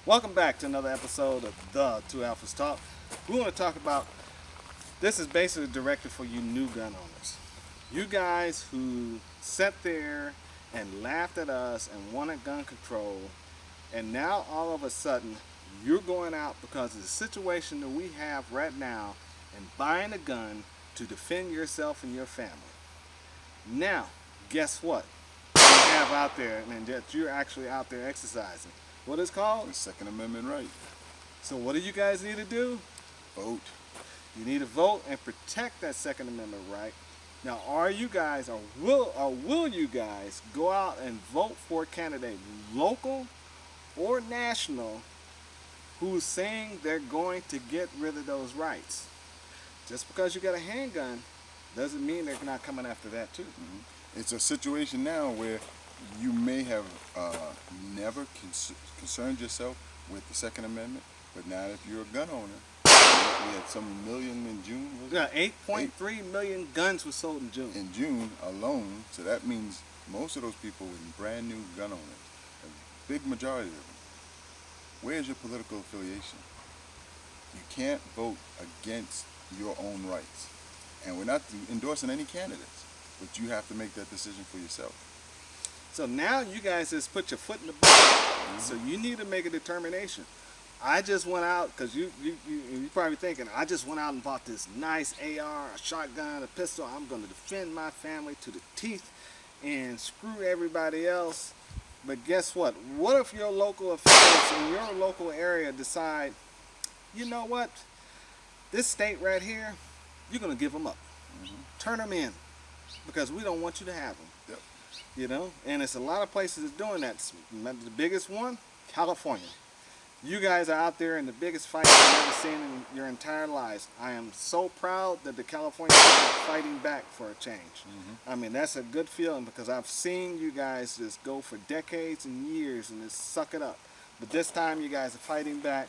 Welcome back to another episode of the Two Alphas Talk. We want to talk about this is basically directed for you new gun owners. You guys who sat there and laughed at us and wanted gun control, and now all of a sudden you're going out because of the situation that we have right now and buying a gun to defend yourself and your family. Now, guess what? You have out there and that you're actually out there exercising. What is called? The Second Amendment right. So what do you guys need to do? Vote. You need to vote and protect that Second Amendment right. Now, are you guys, or will you guys go out and vote for a candidate, local or national, who's saying they're going to get rid of those rights? Just because you got a handgun doesn't mean they're not coming after that too. Mm-hmm. It's a situation now where you may have never concerned yourself with the Second Amendment, but now if you're a gun owner, we had some million in June. Yeah, 8.3 million guns were sold in June. In June alone, so that means most of those people were brand new gun owners, a big majority of them. Where's your political affiliation? You can't vote against your own rights. And we're not endorsing any candidates, but you have to make that decision for yourself. So now you guys just put your foot in the boat. Mm-hmm. So you need to make a determination. I just went out, because you're probably thinking, I just went out and bought this nice AR, a shotgun, a pistol. I'm going to defend my family to the teeth and screw everybody else. But guess what? What if your local officials in your local area decide, you know what? This state right here, you're going to give them up. Mm-hmm. Turn them in, because we don't want you to have them. Yep. You know, and it's a lot of places that's doing that. The biggest one, California. You guys are out there in the biggest fight you've ever seen in your entire lives. I am so proud that the California people are fighting back for a change. Mm-hmm. I mean, that's a good feeling, because I've seen you guys just go for decades and years and just suck it up. But this time you guys are fighting back.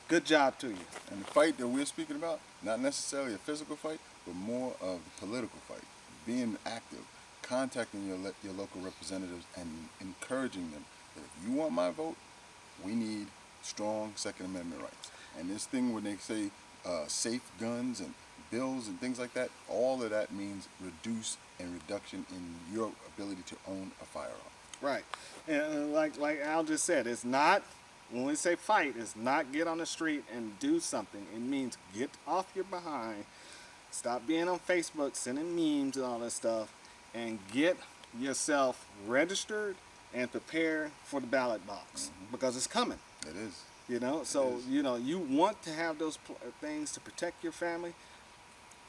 Good job to you. And the fight that we're speaking about, not necessarily a physical fight, but more of a political fight. Being active, contacting your local representatives and encouraging them that if you want my vote, we need strong Second Amendment rights. And this thing when they say safe guns and bills and things like that, all of that means reduction in your ability to own a firearm. Right. And like Al just said, it's not, when we say fight, it's not get on the street and do something. It means get off your behind, stop being on Facebook, sending memes and all that stuff, and get yourself registered and prepare for the ballot box, mm-hmm. because it's coming. It is. You know, so you want to have those things to protect your family.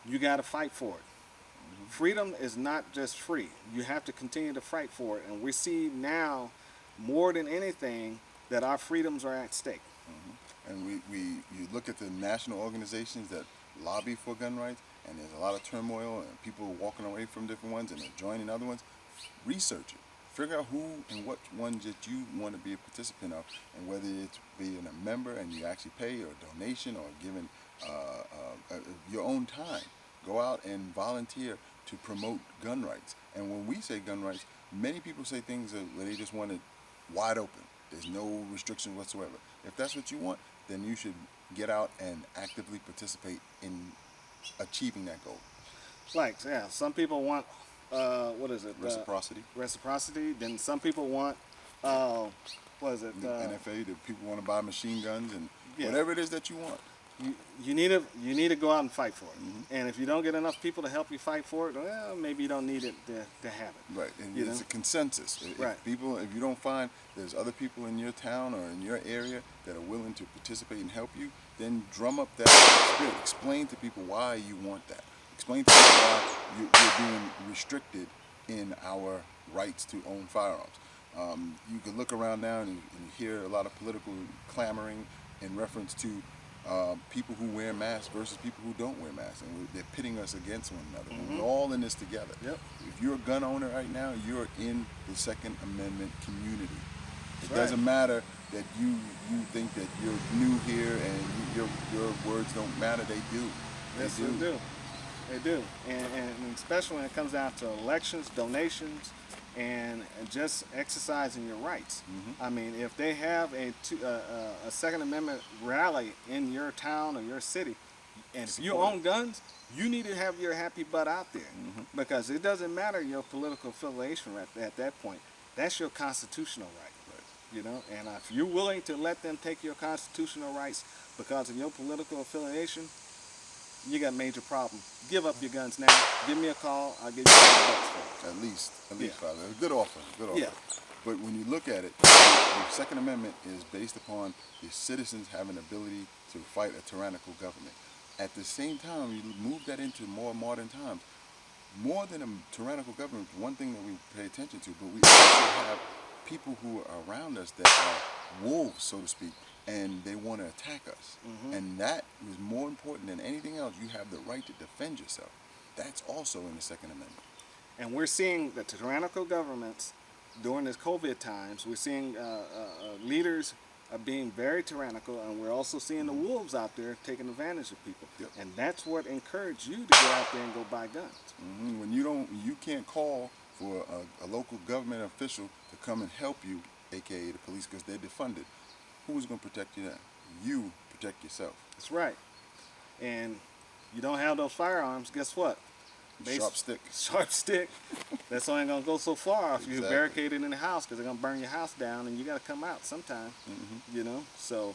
You got to fight for it. Mm-hmm. Freedom is not just free. You have to continue to fight for it, and we see now more than anything that our freedoms are at stake. Mm-hmm. And you look at the national organizations that lobby for gun rights, and there's a lot of turmoil and people walking away from different ones and they're joining other ones. Research it. Figure out who and what ones that you want to be a participant of, and whether it's being a member and you actually pay or a donation or giving your own time. Go out and volunteer to promote gun rights. And when we say gun rights, many people say things where they just want it wide open. There's no restriction whatsoever. If that's what you want, then you should get out and actively participate in achieving that goal. Like, yeah, some people want, what is it? Reciprocity. Reciprocity. Then some people want, what is it? The NFA, the people want to buy machine guns and whatever it is that you want. You need to go out and fight for it. Mm-hmm. And if you don't get enough people to help you fight for it, well, maybe you don't need it to have it. Right, and it's a consensus. Right. If you don't find there's other people in your town or in your area that are willing to participate and help you, then drum up that spirit. Explain to people why you want that. Explain to people why you're being restricted in our rights to own firearms. You can look around now and hear a lot of political clamoring in reference to people who wear masks versus people who don't wear masks, and they're pitting us against one another. Mm-hmm. We're all in this together. Yep. If you're a gun owner right now, you're in the Second Amendment community. It doesn't matter that you think that you're new here and your words don't matter. They do. Yes, they do. And especially when it comes down to elections, donations, and just exercising your rights. Mm-hmm. I mean, if they have a Second Amendment rally in your town or your city, and if you Support own guns, you need to have your happy butt out there, because it doesn't matter your political affiliation at that point. That's your constitutional right. You know, and if you're willing to let them take your constitutional rights because of your political affiliation, you got major problem. Give up your guns now. Give me a call. I'll give you $5 for it. At least Yeah. five. A good offer, good offer. Yeah. But when you look at it, the Second Amendment is based upon the citizens having the ability to fight a tyrannical government. At the same time, you move that into more modern times. More than a tyrannical government, one thing that we pay attention to, but we also have people who are around us that are wolves, so to speak, and they want to attack us. And that is more important than anything else. You have the right to defend yourself. That's also in the Second Amendment. And we're seeing the tyrannical governments during this COVID times. We're seeing leaders are being very tyrannical, and we're also seeing the wolves out there taking advantage of people. Yep. And that's what encouraged you to go out there and go buy guns. When you can't call for a local government official to come and help you, aka the police, because they're defunded. Who's going to protect you then? You protect yourself. That's right. And you don't have those firearms, guess what? Sharp stick. Sharp stick. That's only going to go so far if you're Exactly. barricaded in the house, because they're going to burn your house down and you got to come out sometime. You know? So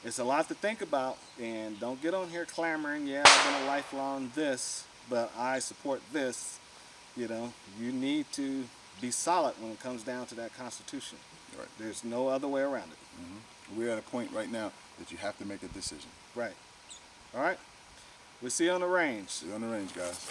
it's a lot to think about. And don't get on here clamoring, yeah, I've been a lifelong this, but I support this. You know, you need to be solid when it comes down to that Constitution. Right. There's no other way around it. We're at a point right now that you have to make a decision. Right. All right. We'll see you on the range. See you on the range, guys.